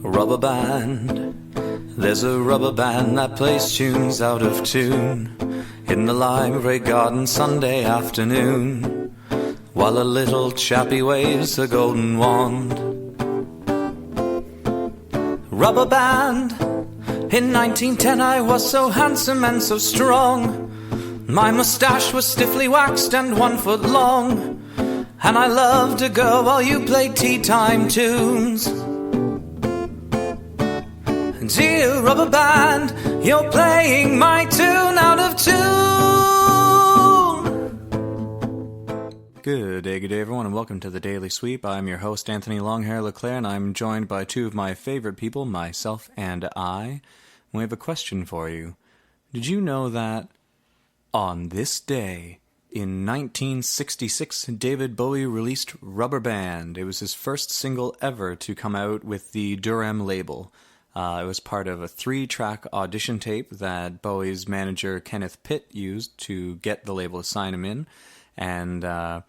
Rubber band. There's a rubber band that plays tunes out of tune in the library garden Sunday afternoon, while a little chappie waves a golden wand. Rubber band. In 1910 I was so handsome and so strong. My moustache was stiffly waxed and 1 foot long, and I loved a girl while you played tea time tunes. Dear rubber band, you're playing my tune out of tune. Good day everyone, and welcome to the Daily Sweep. I'm your host Anthony Longhair Leclair, and I'm joined by two of my favorite people, myself and I. We have a question for you. Did you know that on this day in 1966, David Bowie released Rubber Band? It was his first single ever to come out with the Durham label. It was part of a 3-track audition tape that Bowie's manager Kenneth Pitt used to get the label to sign him in. And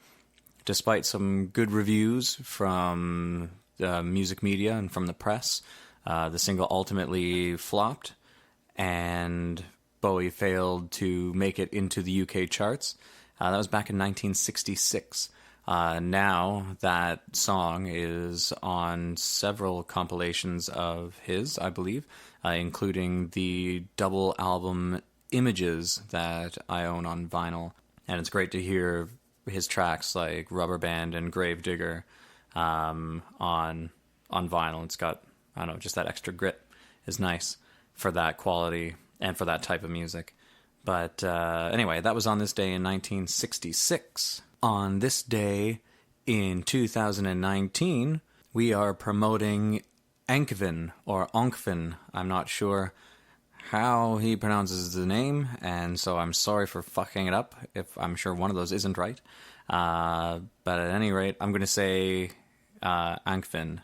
despite some good reviews from the music media and from the press, the single ultimately flopped, and Bowie failed to make it into the UK charts. That was back in 1966. Now that song is on several compilations of his, I believe, including the double album Images that I own on vinyl. And it's great to hear his tracks like Rubber Band and Gravedigger on vinyl. It's got, I don't know, just that extra grit is nice for that quality and for that type of music. But anyway, that was on this day in 1966. On this day in 2019, we are promoting Ankvin, or Ankvin. I'm not sure how he pronounces the name, and so I'm sorry for fucking it up if I'm sure one of those isn't right. But at any rate, I'm going to say Ankvin.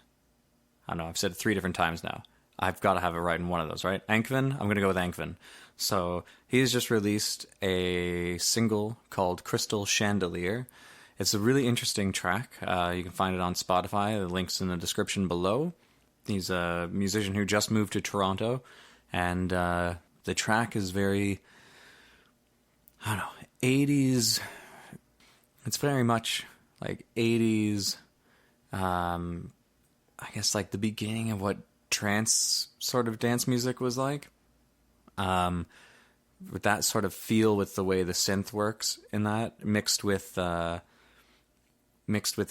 I don't know, I've said it 3 different times now. I've got to have it right in one of those, right? Ankvin? I'm going to go with Ankvin. So he's just released a single called Crystal Chandelier. It's a really interesting track. You can find it on Spotify. The link's in the description below. He's a musician who just moved to Toronto, and the track is very, I don't know, 80s. It's very much like 80s, I guess like the beginning of what trance sort of dance music was like. With that sort of feel, with the way the synth works in that, mixed with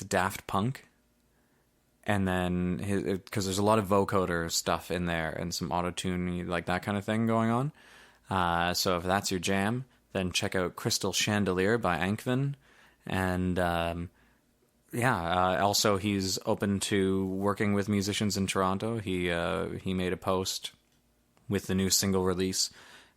Daft Punk, and then because there's a lot of vocoder stuff in there and some auto-tune, like that kind of thing going on. So if that's your jam, then check out Crystal Chandelier by Ankvin. And also he's open to working with musicians in Toronto. He made a post with the new single release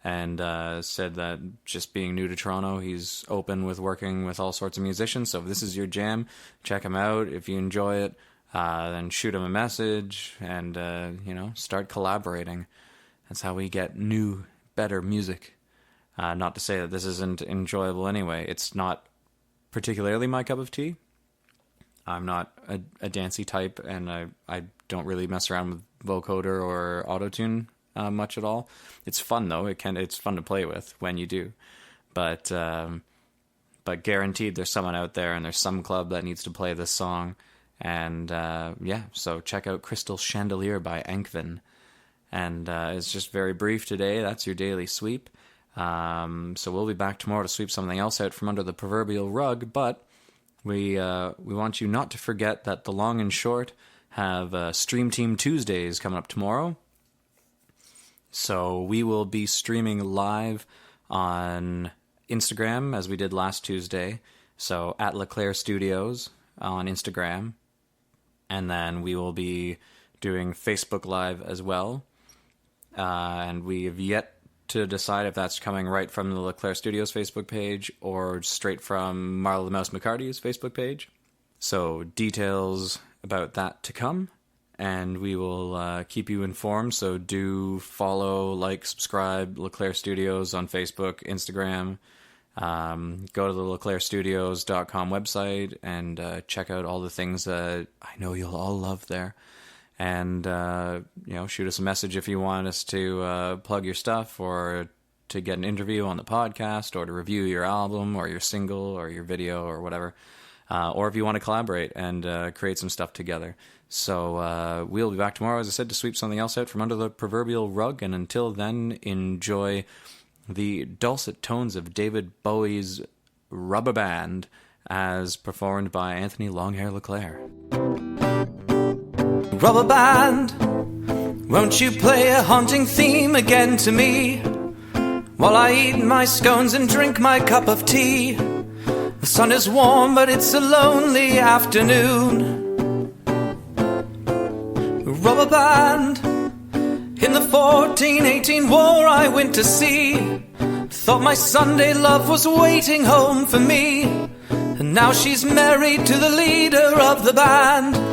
and said that just being new to Toronto, he's open with working with all sorts of musicians. So if this is your jam, check him out. If you enjoy it, then shoot him a message and, start collaborating. That's how we get new, better music. Not to say that this isn't enjoyable anyway. It's not particularly my cup of tea. I'm not a dancey type, and I don't really mess around with vocoder or autotune much at all. It's fun though. It's fun to play with when you do, but guaranteed there's someone out there and there's some club that needs to play this song, and so check out Crystal Chandelier by Ankvin. And it's just very brief today. That's your daily sweep. So we'll be back tomorrow to sweep something else out from under the proverbial rug, but we want you not to forget that the long and short have Stream Team Tuesdays coming up tomorrow. So we will be streaming live on Instagram as we did last Tuesday. So at Leclair Studios on Instagram. And then we will be doing Facebook Live as well. And we have yet to decide if that's coming right from the Leclair Studios Facebook page or straight from Marla the Mouse McCarty's Facebook page. So details about that to come. And we will keep you informed, so do follow, like, subscribe Leclair Studios on Facebook, Instagram. Go to the LeclairStudios.com website and check out all the things that I know you'll all love there. and shoot us a message if you want us to plug your stuff, or to get an interview on the podcast, or to review your album or your single or your video or whatever, or if you want to collaborate and create some stuff together. So we'll be back tomorrow, as I said, to sweep something else out from under the proverbial rug, and until then, enjoy the dulcet tones of David Bowie's Rubber Band as performed by Anthony Longhair Leclair. Rubber band, won't you play a haunting theme again to me, while I eat my scones and drink my cup of tea? The sun is warm, but it's a lonely afternoon. Rubber band, in the 1418 war I went to sea. Thought my Sunday love was waiting home for me, and now she's married to the leader of the band.